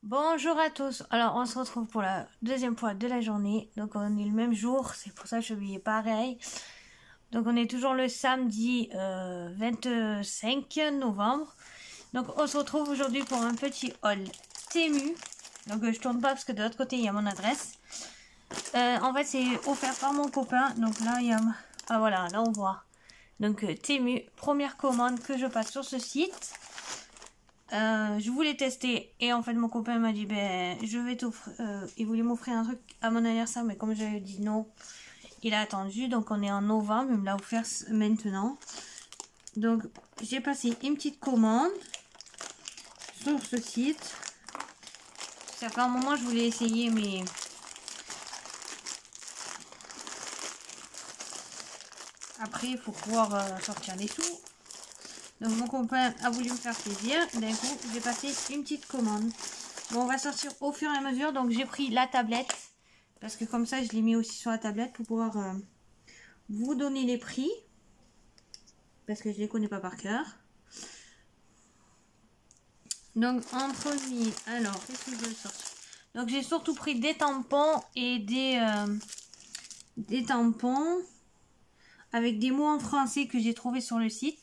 Bonjour à tous, alors on se retrouve pour la deuxième fois de la journée, donc on est le même jour, c'est pour ça que je suis habillée pareil. Donc on est toujours le samedi 25 novembre, donc on se retrouve aujourd'hui pour un petit haul Temu. Donc je tourne pas parce que de l'autre côté il y a mon adresse. En fait c'est offert par mon copain, donc là il y a... Ah voilà, là on voit. Donc Temu, première commande que je passe sur ce site. Je voulais tester et en fait mon copain m'a dit ben je vais t'offrir, il voulait m'offrir un truc à mon anniversaire, mais comme j'avais dit non, il a attendu, donc on est en novembre, il me l'a offert maintenant. Donc j'ai passé une petite commande sur ce site. Ça fait un moment je voulais essayer, mais après il faut pouvoir sortir les sous. Donc mon copain a voulu me faire plaisir, d'un coup j'ai passé une petite commande. Bon, on va sortir au fur et à mesure, donc j'ai pris la tablette, parce que comme ça je l'ai mis aussi sur la tablette pour pouvoir vous donner les prix, parce que je les connais pas par cœur. Donc en premier, alors qu'est-ce que je sors? Donc j'ai surtout pris des tampons et des tampons avec des mots en français que j'ai trouvé sur le site.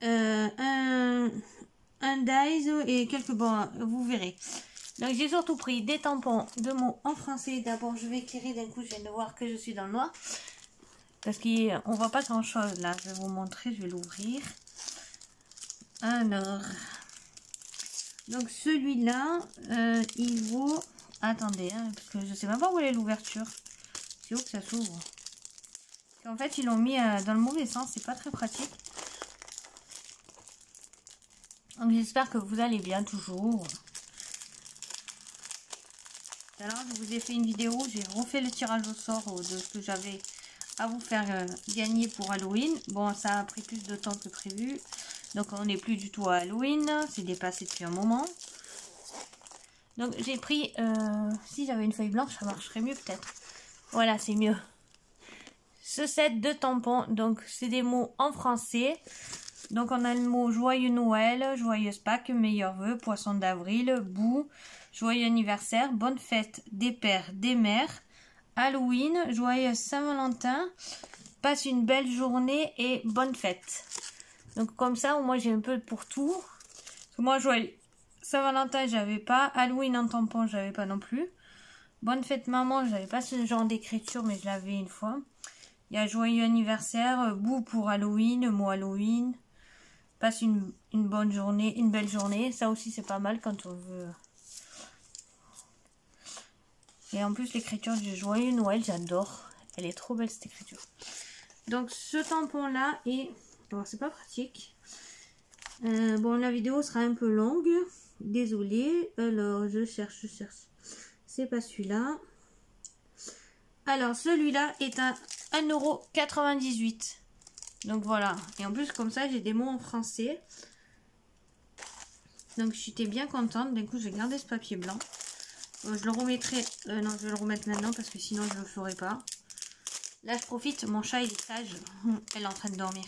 Un dies et quelques... Bon, vous verrez. Donc j'ai surtout pris des tampons de mots en français. D'abord je vais éclairer, d'un coup je viens de voir que je suis dans le noir. Parce qu'on voit pas grand chose là. Je vais vous montrer, je vais l'ouvrir. Alors... Donc celui-là, il vaut... Attendez, hein, parce que je sais même pas où est l'ouverture. C'est où que ça s'ouvre? En fait ils l'ont mis dans le mauvais sens, c'est pas très pratique. Donc j'espère que vous allez bien toujours. Alors je vous ai fait une vidéo, j'ai refait le tirage au sort de ce que j'avais à vous faire gagner pour Halloween. Bon, ça a pris plus de temps que prévu. Donc on n'est plus du tout à Halloween, c'est dépassé depuis un moment. Donc j'ai pris, si j'avais une feuille blanche ça marcherait mieux peut-être. Voilà, c'est mieux. Ce set de tampons, donc c'est des mots en français. Donc on a le mot joyeux Noël, joyeuse Pâques, meilleurs vœux, poisson d'avril, boue, joyeux anniversaire, bonne fête des pères, des mères, Halloween, joyeux Saint-Valentin, passe une belle journée et bonne fête. Donc comme ça, moi j'ai un peu pour tout. Parce que moi joyeux Saint-Valentin j'avais pas, Halloween en tampon j'avais pas non plus. Bonne fête maman, j'avais pas ce genre d'écriture mais je l'avais une fois. Il y a joyeux anniversaire, boue pour Halloween, mot Halloween. Passe une bonne journée, une belle journée. Ça aussi c'est pas mal quand on veut. Et en plus l'écriture du joyeux Noël, j'adore. Elle est trop belle cette écriture. Donc ce tampon là est... Alors c'est pas pratique. Bon, la vidéo sera un peu longue. Désolée. Alors je cherche. C'est pas celui-là. Alors celui-là est à 1,98 €. Donc voilà, et en plus comme ça j'ai des mots en français. Donc j'étais bien contente, d'un coup j'ai gardé ce papier blanc. Je le remettrai, non je vais le remettre maintenant parce que sinon je le ferai pas. Là je profite, mon chat il est sage, elle est en train de dormir.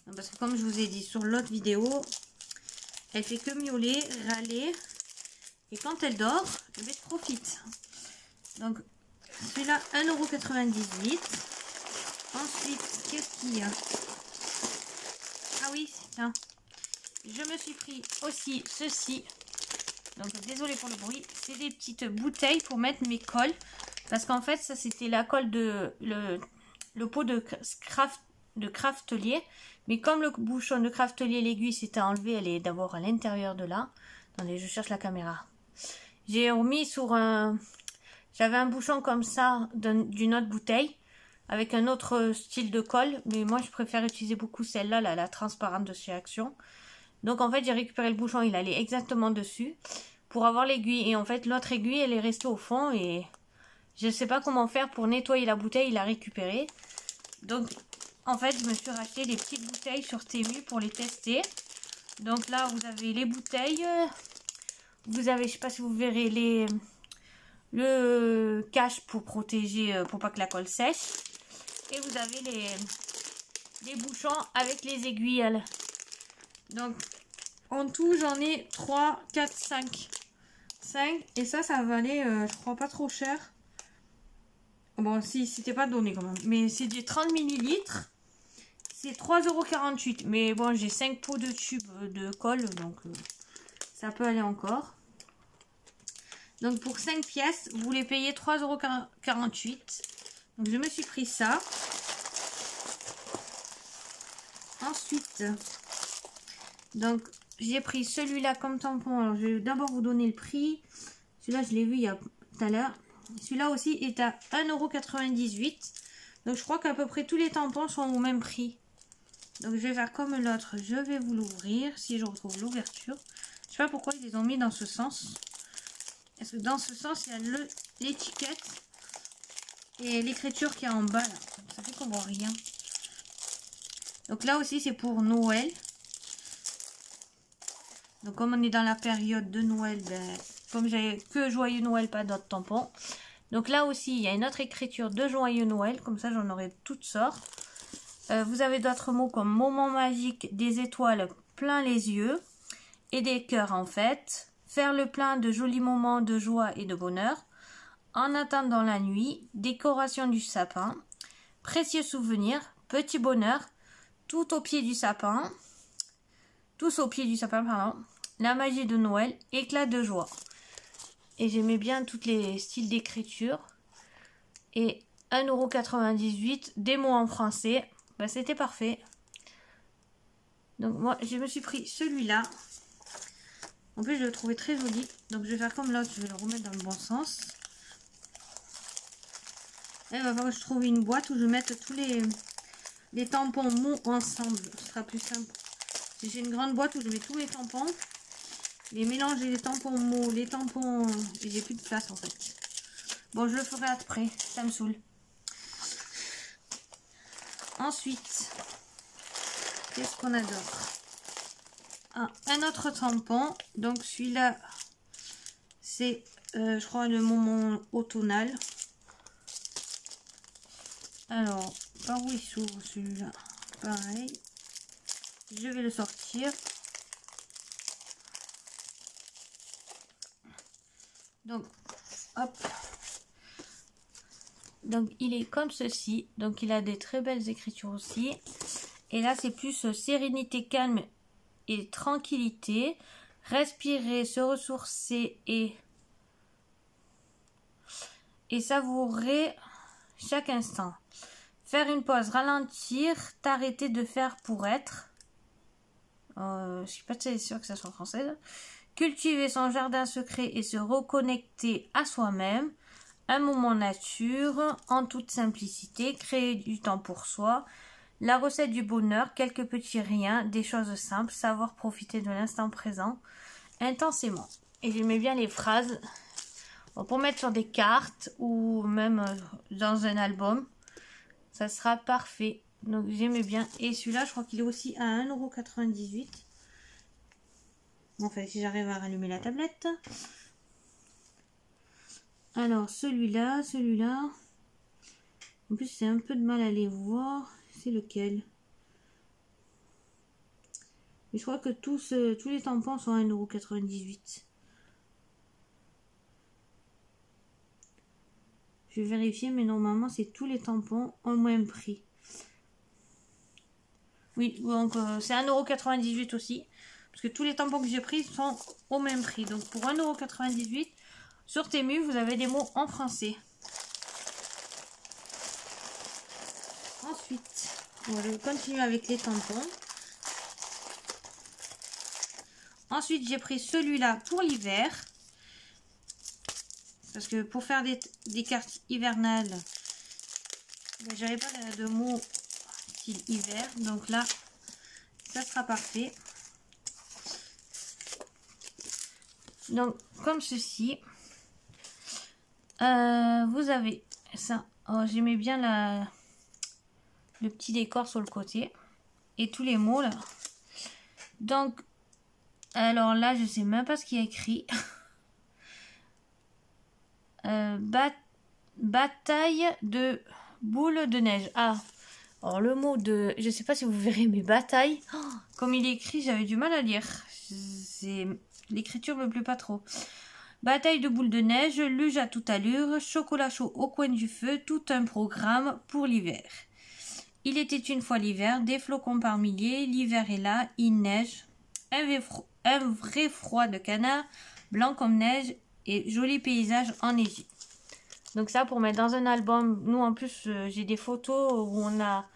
Donc, parce que comme je vous ai dit sur l'autre vidéo, elle fait que miauler, râler. Et quand elle dort, je profite. Donc celui-là 1,98 €. Ensuite, qu'est-ce qu'il y a? Ah oui, tiens. Je me suis pris aussi ceci. Donc, désolé pour le bruit. C'est des petites bouteilles pour mettre mes cols. Parce qu'en fait, ça, c'était la colle de... Le pot de Craftelier. Mais comme le bouchon de Craftelier, l'aiguille s'était enlevée, elle est d'abord à l'intérieur de là. Attendez, je cherche la caméra. J'ai remis sur un... J'avais un bouchon comme ça d'une autre bouteille. Avec un autre style de colle, mais moi je préfère utiliser beaucoup celle-là, la transparente de chez Action. Donc en fait j'ai récupéré le bouchon, il allait exactement dessus pour avoir l'aiguille. Et en fait l'autre aiguille elle est restée au fond et je ne sais pas comment faire pour nettoyer la bouteille, il la récupéré. Donc en fait je me suis racheté des petites bouteilles sur Temu pour les tester. Donc là vous avez les bouteilles, vous avez, je sais pas si vous verrez, le cache pour protéger, pour pas que la colle sèche. Et vous avez les bouchons avec les aiguilles. Donc, En tout, j'en ai 3, 4, 5. 5. Et ça valait, je crois, pas trop cher. Bon, si, c'était pas donné quand même. Mais c'est du 30 ml. C'est 3,48 €. Mais bon, j'ai 5 pots de tubes de colle. Donc, ça peut aller encore. Donc, pour 5 pièces, vous les payez 3,48 €. Donc, je me suis pris ça. Ensuite, donc, j'ai pris celui-là comme tampon. Alors, je vais d'abord vous donner le prix. Celui-là, je l'ai vu il y a tout à l'heure. Celui-là aussi est à 1,98 €. Donc, je crois qu'à peu près tous les tampons sont au même prix. Donc, je vais faire comme l'autre. Je vais vous l'ouvrir si je retrouve l'ouverture. Je sais pas pourquoi ils les ont mis dans ce sens. Parce que dans ce sens, il y a l'étiquette et l'écriture qui est en bas. Là. Ça fait qu'on voit rien. Donc, là aussi, c'est pour Noël. Donc, comme on est dans la période de Noël, ben, comme j'ai que Joyeux Noël, pas d'autres tampons. Donc là aussi, il y a une autre écriture de Joyeux Noël. Comme ça, j'en aurai toutes sortes. Vous avez d'autres mots comme moment magique, des étoiles plein les yeux et des cœurs en fait. Faire le plein de jolis moments de joie et de bonheur. En attendant la nuit, décoration du sapin. Précieux souvenirs, petit bonheur. Tout au pied du sapin. Tous au pied du sapin, pardon. La magie de Noël, éclat de joie. Et j'aimais bien tous les styles d'écriture. Et 1,98 €, des mots en français. Bah, c'était parfait. Donc moi, je me suis pris celui-là. En plus, je le trouvais très joli. Donc je vais faire comme l'autre, je vais le remettre dans le bon sens. Et il va falloir que je trouve une boîte où je mette tous les tampons mots ensemble. Ce sera plus simple. Si j'ai une grande boîte où je mets tous les tampons. Les mélanger les tampons mots, les tampons... Et j'ai plus de place en fait. Bon, je le ferai après. Ça me saoule. Ensuite, qu'est-ce qu'on a d'autre? Un autre tampon. Donc celui-là, c'est, je crois, le moment automnal. Alors, par où il s'ouvre celui-là? Pareil. Je vais le sortir. Donc, hop. Donc, il est comme ceci. Donc, il a des très belles écritures aussi. Et là, c'est plus sérénité, calme et tranquillité. Respirer, se ressourcer et savourer chaque instant. Faire une pause, ralentir, t'arrêter de faire pour être. Je suis pas très sûre que ça soit français. Cultiver son jardin secret et se reconnecter à soi-même. Un moment nature, en toute simplicité. Créer du temps pour soi. La recette du bonheur, quelques petits riens, des choses simples. Savoir profiter de l'instant présent intensément. Et j'aimais bien les phrases. Pour mettre sur des cartes ou même dans un album. Ça sera parfait. Donc j'aimais bien. Et celui-là, je crois qu'il est aussi à 1,98 €. Enfin, si j'arrive à rallumer la tablette. Alors, celui-là. En plus, c'est un peu de mal à les voir. C'est lequel? Mais je crois que tous les tampons sont à 1,98 €. Je vais vérifier, mais normalement, c'est tous les tampons au même prix. Oui, donc c'est 1,98 € aussi. Parce que tous les tampons que j'ai pris sont au même prix. Donc pour 1,98 €, sur Temu, vous avez des mots en français. Ensuite, on va continuer avec les tampons. Ensuite, j'ai pris celui-là pour l'hiver. Parce que pour faire des cartes hivernales, j'avais pas de mots style hiver. Donc là, ça sera parfait. Donc, comme ceci. Vous avez ça. Oh, j'aimais bien le petit décor sur le côté. Et tous les mots là. Donc, alors là, je sais même pas ce qu'il y a écrit. Bataille de boules de neige. Ah, Alors le mot de... Je sais pas si vous verrez mes batailles. Oh, comme il est écrit, j'avais du mal à lire. L'écriture me plaît pas trop. Bataille de boules de neige, luge à toute allure, chocolat chaud au coin du feu, tout un programme pour l'hiver. Il était une fois l'hiver, des flocons par milliers, l'hiver est là, il neige, un vrai froid de canard, blanc comme neige et joli paysage enneigé. Donc ça pour mettre dans un album. Nous en plus j'ai des photos où on a...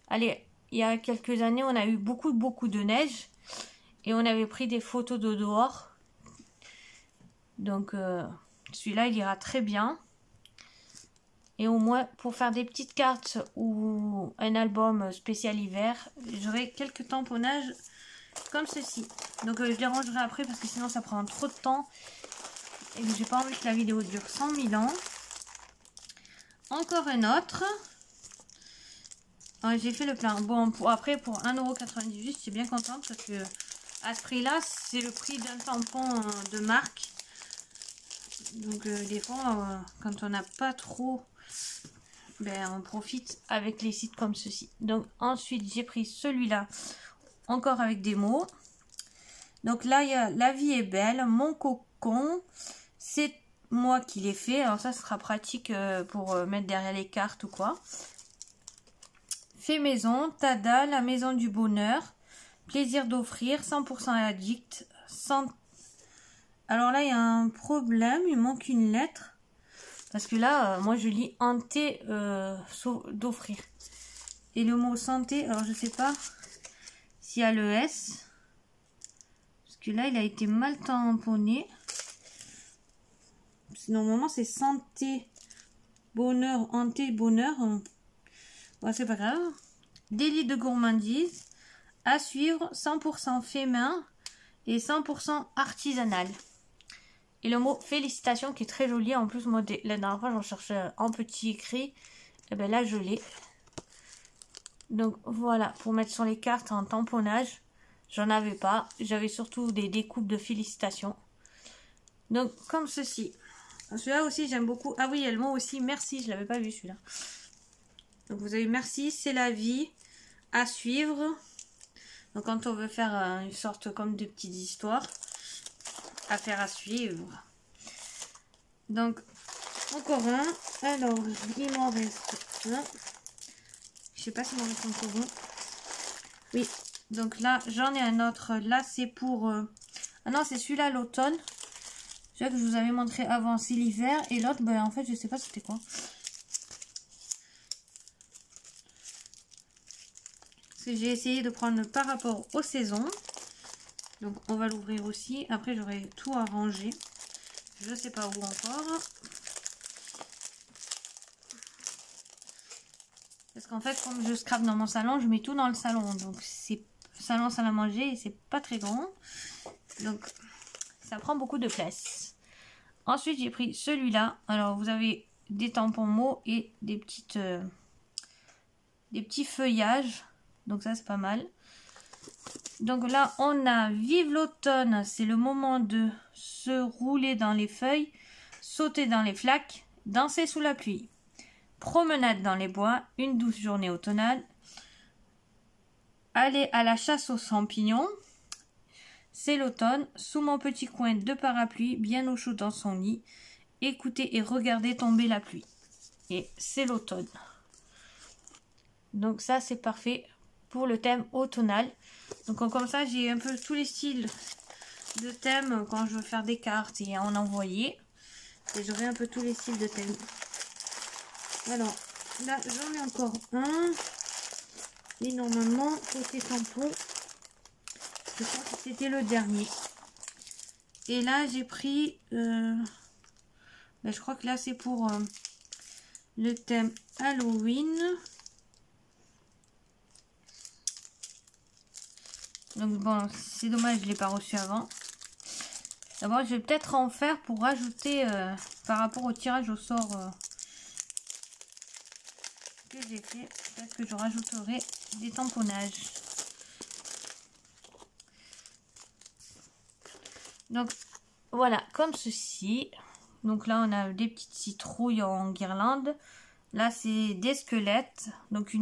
Allez, il y a quelques années on a eu beaucoup de neige. Et on avait pris des photos de dehors. Donc celui-là il ira très bien. Et au moins pour faire des petites cartes ou un album spécial hiver, j'aurai quelques tamponnages comme ceci. Donc je les rangerai après parce que sinon ça prend trop de temps. Et j'ai pas envie que la vidéo dure 100 000 ans. Encore un autre. J'ai fait le plein. Bon, après pour 1,98 €, je suis bien contente parce que à ce prix-là, c'est le prix d'un tampon de marque. Donc des fois, quand on n'a pas trop, ben, on profite avec les sites comme ceci. Donc ensuite, j'ai pris celui-là, encore avec des mots. Donc là, il y a La vie est belle, Mon cocon, c'est moi qui l'ai fait. Alors ça sera pratique pour mettre derrière les cartes ou quoi. Fait maison, Tada, La maison du bonheur, Plaisir d'offrir, 100% addict. Alors là, il y a un problème, il manque une lettre. Parce que là, moi je lis hanté d'offrir. Et le mot santé, alors je sais pas s'il y a le S. Parce que là, il a été mal tamponné. Normalement, c'est santé, bonheur, hanté, bonheur. Bon, c'est pas grave. Délit de gourmandise. À suivre, 100% fait main et 100% artisanal. Et le mot félicitations qui est très joli. En plus, moi, la dernière fois, j'en cherchais en petit écrit. Et bien là, je l'ai. Donc voilà, pour mettre sur les cartes en tamponnage. J'en avais pas. J'avais surtout des découpes de félicitations. Donc comme ceci. Celui-là aussi, j'aime beaucoup. Ah oui, il y a le mot aussi merci. Je l'avais pas vu celui-là. Donc vous avez merci, c'est la vie. À suivre. Donc quand on veut faire une sorte comme de petites histoires à faire à suivre. Donc encore un. Alors il m'en reste un. Je sais pas si il m'en reste encore un. Oui. Donc là j'en ai un autre. Là c'est pour... Ah non c'est celui-là l'automne. Celui que je vous avais montré avant c'est l'hiver. Et l'autre ben en fait je sais pas c'était quoi. J'ai essayé de prendre par rapport aux saisons. Donc on va l'ouvrir aussi. Après j'aurai tout à ranger. Je sais pas où encore. Parce qu'en fait comme je scrape dans mon salon, je mets tout dans le salon. Donc c'est salon, salle à manger et c'est pas très grand. Donc ça prend beaucoup de place. Ensuite j'ai pris celui-là. Alors vous avez des tampons mots et des petits feuillages. Donc ça c'est pas mal. Donc là on a vive l'automne, c'est le moment de se rouler dans les feuilles, sauter dans les flaques, danser sous la pluie. Promenade dans les bois, une douce journée automnale. Aller à la chasse aux champignons. C'est l'automne, sous mon petit coin de parapluie, bien au chaud dans son lit. Écouter et regarder tomber la pluie. Et c'est l'automne. Donc ça c'est parfait pour le thème automnal. Donc comme ça j'ai un peu tous les styles de thèmes quand je veux faire des cartes et en envoyer. Et j'aurai un peu tous les styles de thèmes. Alors là j'en ai encore un. Et normalement côté tampon, je crois que c'était le dernier. Et là j'ai pris... je crois que là c'est pour le thème Halloween. Donc bon, c'est dommage, je ne l'ai pas reçu avant. D'abord, je vais peut-être en faire pour rajouter par rapport au tirage au sort que j'ai fait. Peut-être que je rajouterai des tamponnages. Donc voilà, comme ceci. Donc là, on a des petites citrouilles en guirlande. Là, c'est des squelettes. Donc,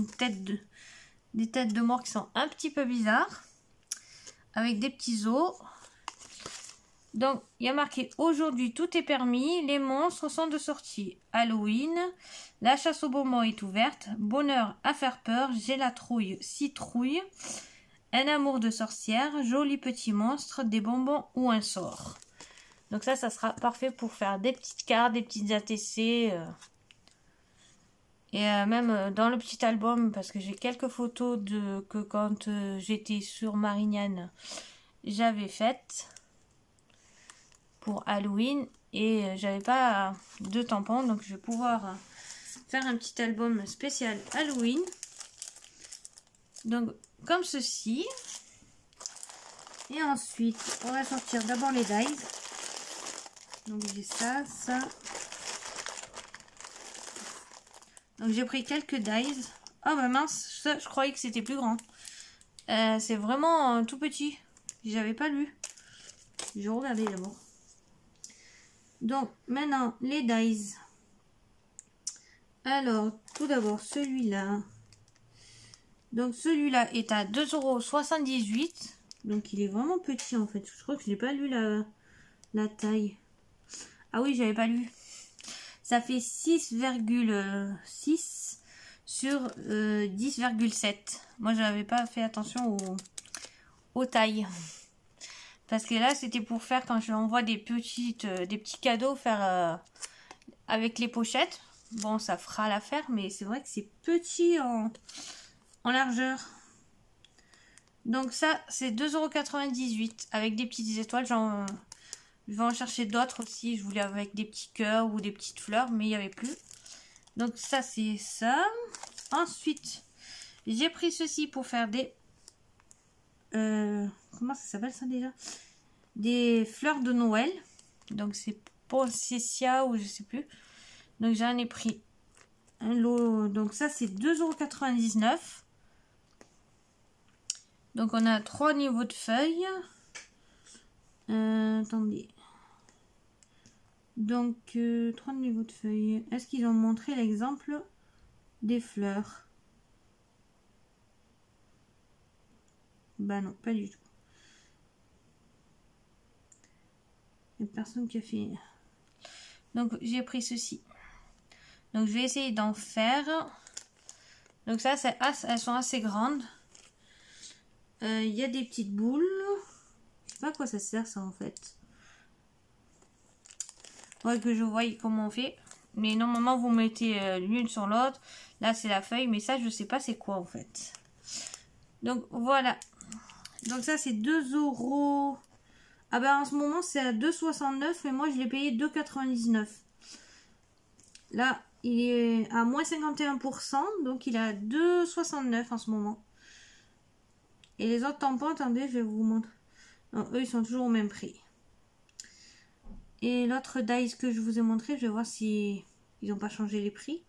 des têtes de mort qui sont un petit peu bizarres. Avec des petits os. Donc, il y a marqué « Aujourd'hui, tout est permis. Les monstres sont de sortie. Halloween. La chasse aux bonbons est ouverte. Bonheur à faire peur. J'ai la trouille, citrouille. Un amour de sorcière. Joli petit monstre. Des bonbons ou un sort. » Donc ça sera parfait pour faire des petites cartes, des petites ATC. Et même dans le petit album, parce que j'ai quelques photos que quand j'étais sur Marignane, j'avais faites pour Halloween. Et j'avais pas de tampons, donc je vais pouvoir faire un petit album spécial Halloween. Donc comme ceci. Et ensuite, on va sortir d'abord les dies. Donc j'ai ça. Donc j'ai pris quelques dies. Oh bah mince, ça, je croyais que c'était plus grand. C'est vraiment tout petit. J'avais pas lu. Je regardais d'abord. Donc maintenant les dies. Alors tout d'abord celui-là. Donc celui-là est à 2,78 €. Donc il est vraiment petit en fait. Je crois que je n'ai pas lu la taille. Ah oui, j'avais pas lu. Ça fait 6,6 sur 10,7. Moi, j'avais pas fait attention aux tailles. Parce que là, c'était pour faire quand je envoie des petits cadeaux faire avec les pochettes. Bon, ça fera l'affaire, mais c'est vrai que c'est petit en largeur. Donc ça, c'est 2,98 € avec des petites étoiles. Je vais en chercher d'autres aussi. Je voulais avec des petits cœurs ou des petites fleurs, mais il n'y avait plus. Donc ça, c'est ça. Ensuite, j'ai pris ceci pour faire des... comment ça s'appelle ça déjà? Des fleurs de Noël. Donc c'est Poncessia ou je sais plus. Donc j'en ai pris un lot. Donc ça, c'est 2,99 €. Donc on a 3 niveaux de feuilles. Attendez. Donc 3 niveaux de feuilles. Est-ce qu'ils ont montré l'exemple des fleurs? Bah non, pas du tout. Il n'y a personne qui a fait. Donc j'ai pris ceci. Donc je vais essayer d'en faire. Donc ça, elles sont assez grandes. Il y a des petites boules. Je sais pas à quoi ça sert ça en fait. Ouais, que je voie comment on fait. Mais normalement vous mettez l'une sur l'autre. Là c'est la feuille, mais ça je sais pas c'est quoi en fait. Donc voilà. Donc ça c'est 2 €. Ah bah en ce moment c'est à 2,69 € et moi je l'ai payé 2,99 €. Là il est à moins 51%, donc il est à 2,69 € en ce moment. Et les autres tampons, attendez, je vais vous montrer. Non, eux ils sont toujours au même prix. Et l'autre dice que je vous ai montré, je vais voir si ils n'ont pas changé les prix.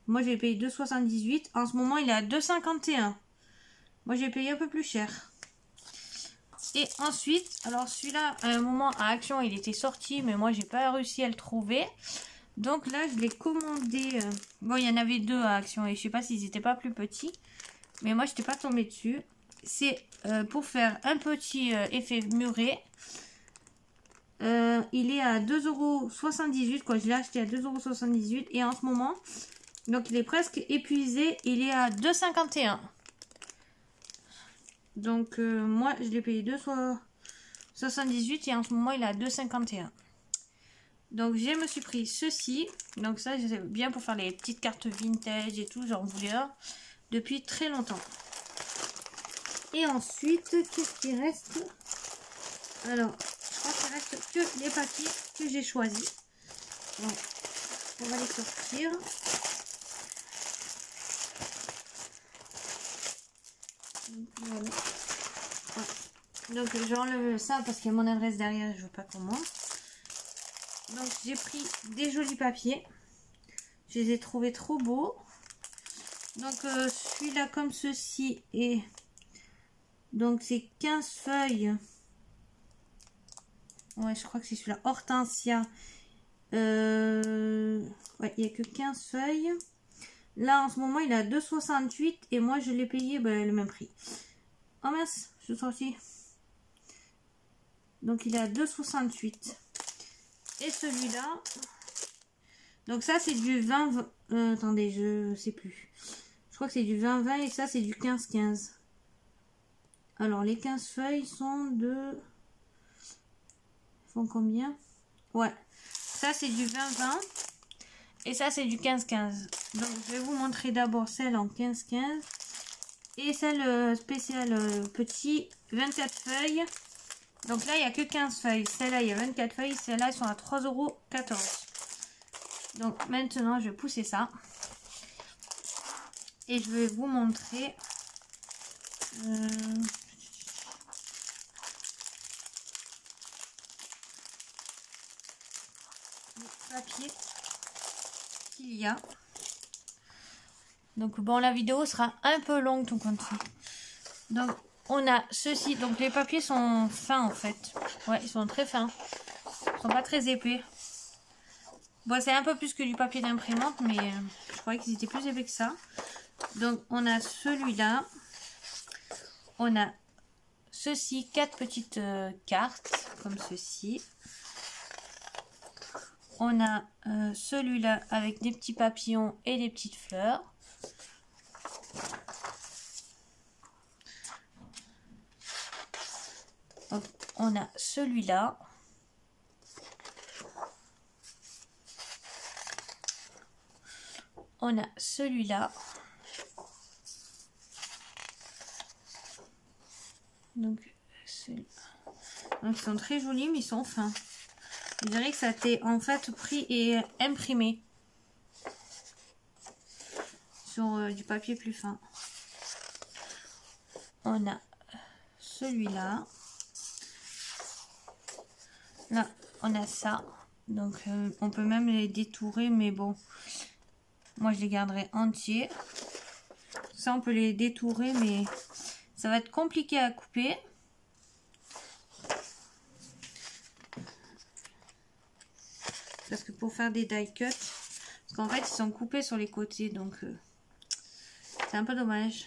Moi j'ai payé 2,78 €. En ce moment il est à 2,51 €. Moi j'ai payé un peu plus cher. Et ensuite, alors celui-là à un moment à Action il était sorti, mais moi j'ai pas réussi à le trouver. Donc là je l'ai commandé. Bon, il y en avait 2 à Action et je sais pas s'ils étaient pas plus petits. Mais moi je n'étais pas tombée dessus. C'est pour faire un petit effet muré. Il est à 2,78 €, quoi. Je l'ai acheté à 2,78 € et en ce moment, donc il est presque épuisé. Il est à 2,51 €. Donc moi je l'ai payé 2,78 € et en ce moment il est à 2,51 €. Donc je me suis pris ceci. Donc ça c'est bien pour faire les petites cartes vintage et tout. J'en voulais un depuis très longtemps. Et ensuite, qu'est-ce qui reste? Alors, je crois qu'il reste que les papiers que j'ai choisis. Donc, on va les sortir. Donc, voilà. Donc, j'enlève ça parce qu'il y a mon adresse derrière et je veux pas qu'on monte. Donc, j'ai pris des jolis papiers. Je les ai trouvés trop beaux. Donc, celui-là comme ceci est... Donc, c'est 15 feuilles. Ouais, je crois que c'est celui-là. Hortensia Ouais, il n'y a que 15 feuilles. Là, en ce moment, il est à 2,68 et moi, je l'ai payé le même prix. Oh mince, je suis sortie. Donc, il est à 2,68. Et celui-là, donc ça, c'est du 20... attendez, je sais plus. Je crois que c'est du 20-20 et ça, c'est du 15-15. Alors, les 15 feuilles sont de... Ils font combien? Ouais. Ça, c'est du 20-20. Et ça, c'est du 15-15. Donc, je vais vous montrer d'abord celle en 15-15. Et celle spéciale petit, 24 feuilles. Donc là, il n'y a que 15 feuilles. Celle-là, il y a 24 feuilles. Celles-là, elles sont à 3,14 €. Donc, maintenant, je vais pousser ça. Et je vais vous montrer... le papier qu'il y a. Donc bon, la vidéo sera un peu longue tout compte fait. Donc on a ceci. Donc les papiers sont fins en fait. Ouais, ils sont très fins. Ils sont pas très épais. Bon, c'est un peu plus que du papier d'imprimante, mais je croyais qu'ils étaient plus épais que ça. Donc on a celui-là. On a ceci, 4 petites cartes comme ceci. On a celui-là avec des petits papillons et des petites fleurs. Donc, on a celui-là. On a celui-là. Donc, ils sont très jolis, mais ils sont fins. Je dirais que ça a été en fait pris et imprimé sur du papier plus fin. On a celui-là. Là, on a ça. Donc, on peut même les détourer, mais bon, moi je les garderai entiers. Ça, on peut les détourer, mais ça va être compliqué à couper. Parce que pour faire des die cut, parce qu'en fait, ils sont coupés sur les côtés, donc c'est un peu dommage.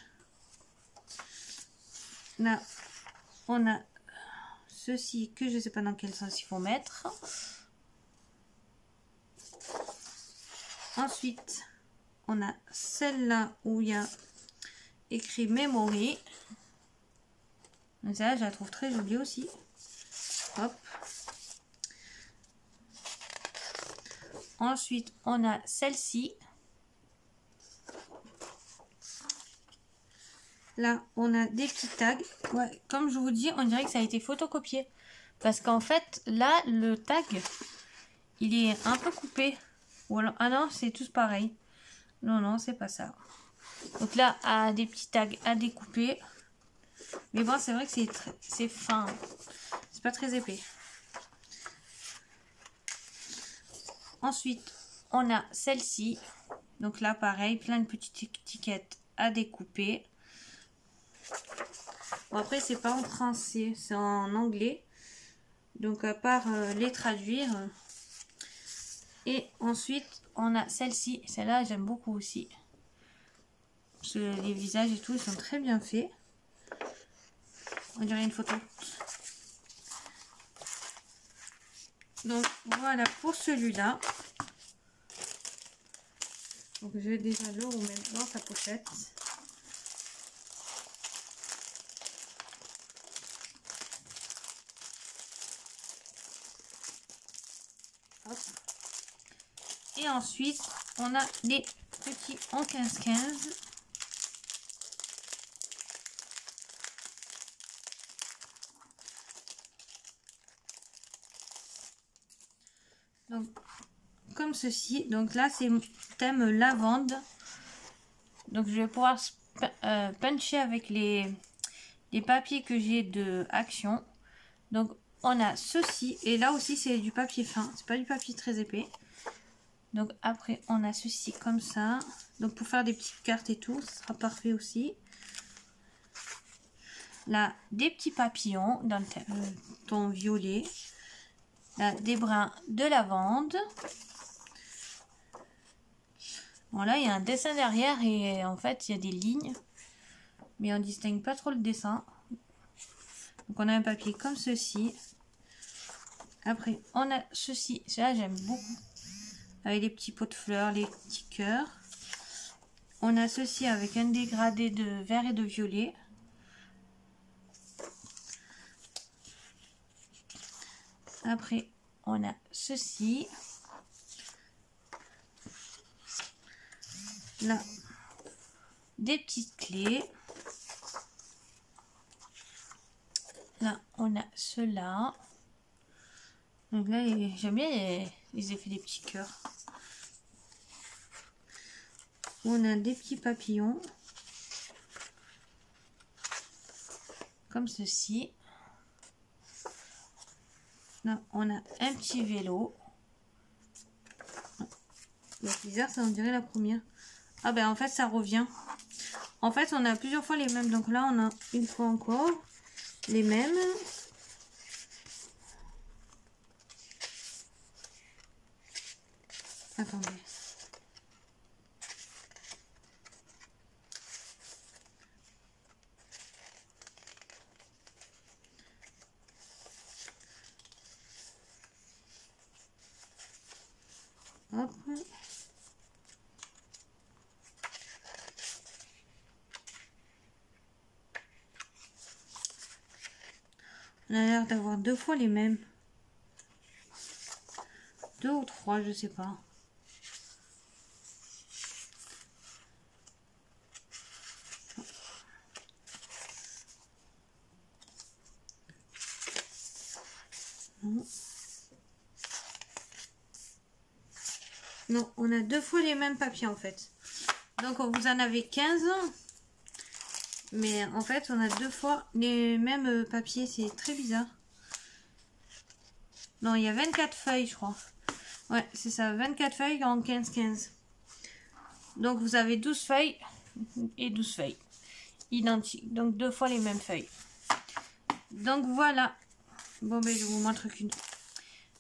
Là, on a ceci que je ne sais pas dans quel sens il faut mettre. Ensuite, on a celle-là où il y a écrit Memory. Ça, je la trouve très jolie aussi. Hop. Ensuite, on a celle-ci. Là, on a des petits tags. Ouais, comme je vous dis, on dirait que ça a été photocopié. Parce qu'en fait, là, le tag, il est un peu coupé. Ou alors, ah non, c'est tous pareil. Non, non, c'est pas ça. Donc là, des petits tags à découper. Mais bon, c'est vrai que c'est fin. C'est pas très épais. Ensuite, on a celle-ci. Donc là, pareil, plein de petites étiquettes à découper. Bon, après, c'est pas en français, c'est en anglais. Donc, à part les traduire. Et ensuite, on a celle-ci. Celle-là, j'aime beaucoup aussi. Parce que les visages et tout, ils sont très bien faits. On dirait une photo. Donc, voilà pour celui-là. Donc, je vais déjà le remettre dans sa pochette. Hop. Et ensuite, on a les petits en 15-15. Donc, comme ceci. Donc là, c'est thème lavande. Donc, je vais pouvoir puncher avec les papiers que j'ai de Action. Donc, on a ceci. Et là aussi, c'est du papier fin. C'est pas du papier très épais. Donc, après, on a ceci comme ça. Donc, pour faire des petites cartes et tout, ce sera parfait aussi. Là, des petits papillons dans le ton violet. Là, des brins de lavande. Bon, là, il y a un dessin derrière et en fait, il y a des lignes. Mais on distingue pas trop le dessin. Donc, on a un papier comme ceci. Après, on a ceci. Ça, j'aime beaucoup. Avec les petits pots de fleurs, les petits cœurs. On a ceci avec un dégradé de vert et de violet. Après, on a ceci. Là, des petites clés. Là, on a cela. Donc là, j'aime bien les effets des petits cœurs. On a des petits papillons. Comme ceci. Là, on a un petit vélo. C'est bizarre, ça on dirait la première. Ah ben en fait, ça revient. En fait, on a plusieurs fois les mêmes. Donc là, on a une fois encore les mêmes. Attendez. Hop. On a l'air d'avoir deux fois les mêmes. Deux ou trois, je sais pas. Non, on a deux fois les mêmes papiers en fait. Donc vous en avez 15. Mais en fait, on a deux fois les mêmes papiers. C'est très bizarre. Non, il y a 24 feuilles, je crois. Ouais, c'est ça. 24 feuilles en 15-15. Donc vous avez 12 feuilles et 12 feuilles. Identiques. Donc deux fois les mêmes feuilles. Donc voilà. Bon, ben je vous montre qu'une.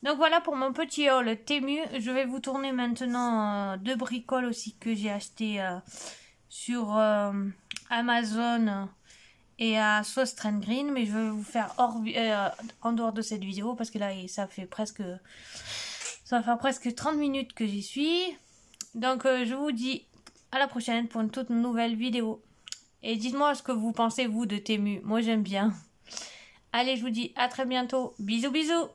Donc voilà pour mon petit haul Temu. Je vais vous tourner maintenant deux bricoles aussi que j'ai acheté sur Amazon et à Sauce Trend Green. Mais je vais vous faire en dehors de cette vidéo parce que là ça va faire presque 30 minutes que j'y suis. Donc je vous dis à la prochaine pour une toute nouvelle vidéo. Et dites-moi ce que vous pensez vous de Temu. Moi j'aime bien. Allez, je vous dis à très bientôt. Bisous bisous.